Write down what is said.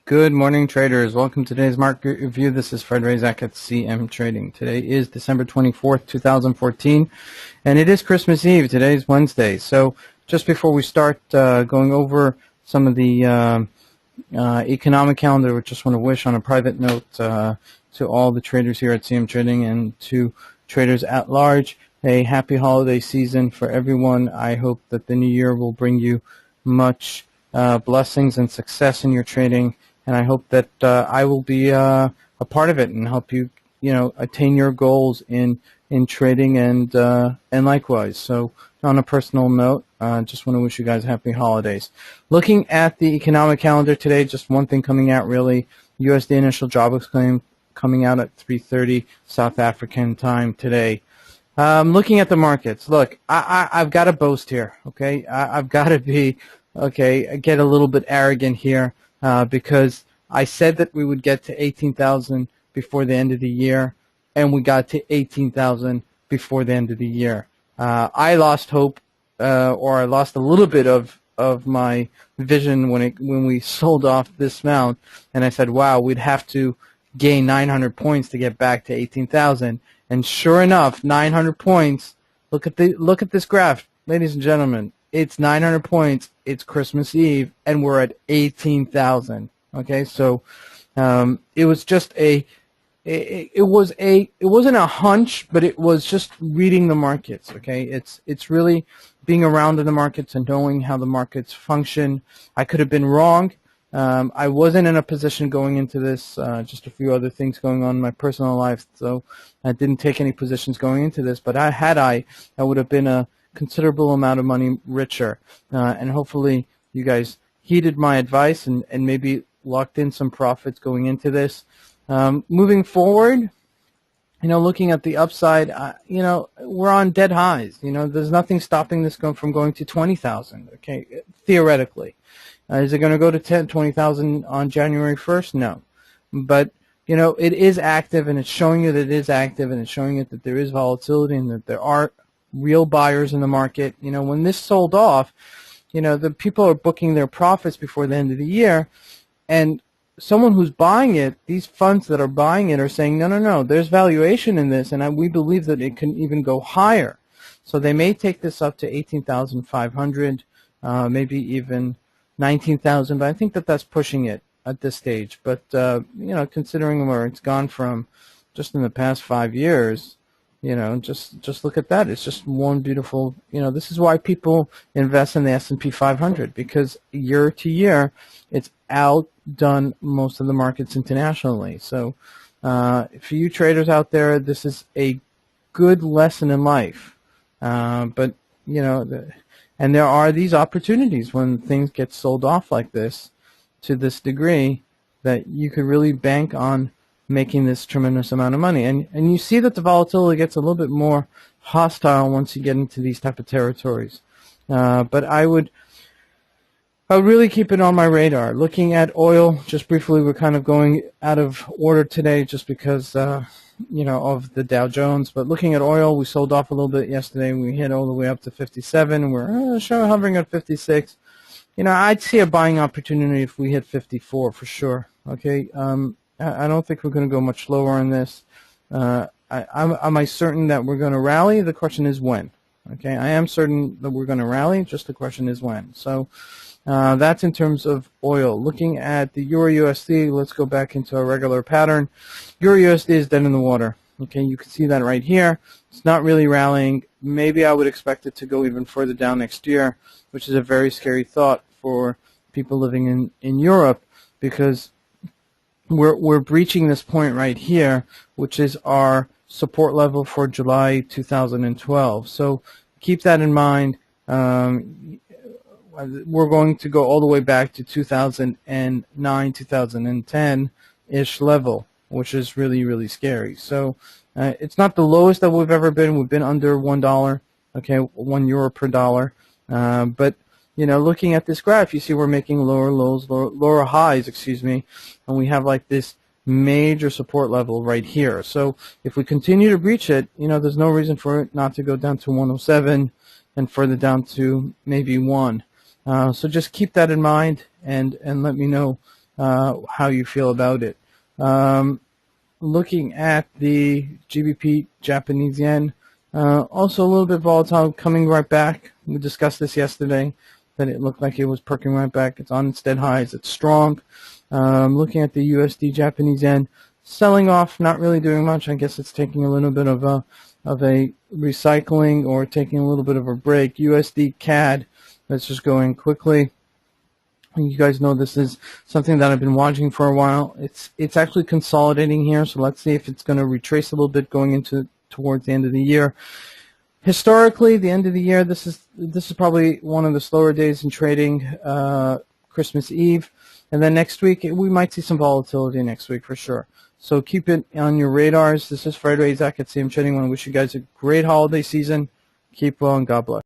Good morning, traders. Welcome to today's market review. This is Fred Razak at CMTrading. Today is December 24th, 2014, and it is Christmas Eve. Today is Wednesday. So just before we start going over some of the economic calendar, we just want to wish on a private note to all the traders here at CMTrading and to traders at large a happy holiday season for everyone. I hope that the new year will bring you much blessings and success in your trading. And I hope that I will be a part of it and help you, attain your goals in trading and likewise. So, on a personal note, just want to wish you guys happy holidays. Looking at the economic calendar today, just one thing coming out really: USD initial jobless claim coming out at 3:30 South African time today. Looking at the markets, look, I've got to boast here, okay? I've got to be, okay, get a little bit arrogant here. Because I said that we would get to 18,000 before the end of the year, and we got to 18,000 before the end of the year. I lost hope, or I lost a little bit of my vision when we sold off this amount, and I said, wow, we'd have to gain 900 points to get back to 18,000. And sure enough, 900 points. Look at this graph, ladies and gentlemen. It's 900 points. It's Christmas Eve, and we're at 18,000. Okay, so it was just it wasn't a hunch, but it was just reading the markets. Okay, it's really being around in the markets and knowing how the markets function. I could have been wrong. I wasn't in a position going into this. Just a few other things going on in my personal life, so I didn't take any positions going into this. But I would have been a considerable amount of money richer, and hopefully you guys heeded my advice and maybe locked in some profits going into this. Moving forward, looking at the upside, we're on dead highs. There's nothing stopping this from going to 20,000. Okay, theoretically, is it going to go to 20,000 on January 1st? No, but it is active, and it's showing you that it is active, and it's showing you that there is volatility and that there are real buyers in the market. When this sold off, the people are booking their profits before the end of the year, and someone who's buying it, these funds that are buying it are saying, no, there's valuation in this, and we believe that it can even go higher. So they may take this up to 18,500, maybe even 19,000, but I think that that's pushing it at this stage. But, considering where it's gone from just in the past 5 years, just look at that. It's just one beautiful, this is why people invest in the S&P 500, because year to year, it's outdone most of the markets internationally. So for you traders out there, this is a good lesson in life. But, and there are these opportunities when things get sold off like this to this degree that you could really bank on making this tremendous amount of money. And you see that the volatility gets a little bit more hostile once you get into these type of territories. But I would really keep it on my radar. Looking at oil, just briefly, we're kind of going out of order today just because, of the Dow Jones. But looking at oil, we sold off a little bit yesterday. We hit all the way up to 57, and we're hovering at 56. I'd see a buying opportunity if we hit 54 for sure. Okay. I don't think we're going to go much lower on this. Am I certain that we're going to rally? The question is when. Okay, I am certain that we're going to rally. Just the question is when. So that's in terms of oil. Looking at the Euro USD, let's go back into a regular pattern. Euro USD is dead in the water. Okay, you can see that right here. It's not really rallying. Maybe I would expect it to go even further down next year, which is a very scary thought for people living in Europe, because we're breaching this point right here, which is our support level for July 2012. So keep that in mind. We're going to go all the way back to 2009, 2010-ish level, which is really, really scary. So it's not the lowest that we've ever been. We've been under $1, okay, €1 per dollar. But looking at this graph, you see we're making lower lows, lower highs, and we have like this major support level right here. So if we continue to breach it, there's no reason for it not to go down to 107 and further down to maybe 1. So just keep that in mind and let me know how you feel about it. Looking at the GBP Japanese yen, also a little bit volatile, coming right back. We discussed this yesterday, that it looked like it was perking right back. It's on its dead highs. It's strong. Looking at the USD Japanese yen, selling off, not really doing much. I guess it's taking a little bit of a recycling, or taking a little bit of a break. USD CAD, that's just going quickly. You guys know this is something that I've been watching for a while. It's actually consolidating here, so let's see if it's going to retrace a little bit going into towards the end of the year. Historically, the end of the year, this is probably one of the slower days in trading, Christmas Eve. And then next week, we might see some volatility next week for sure. So keep it on your radars. This is Fred Razak at CMTrading. I want to wish you guys a great holiday season. Keep well and God bless.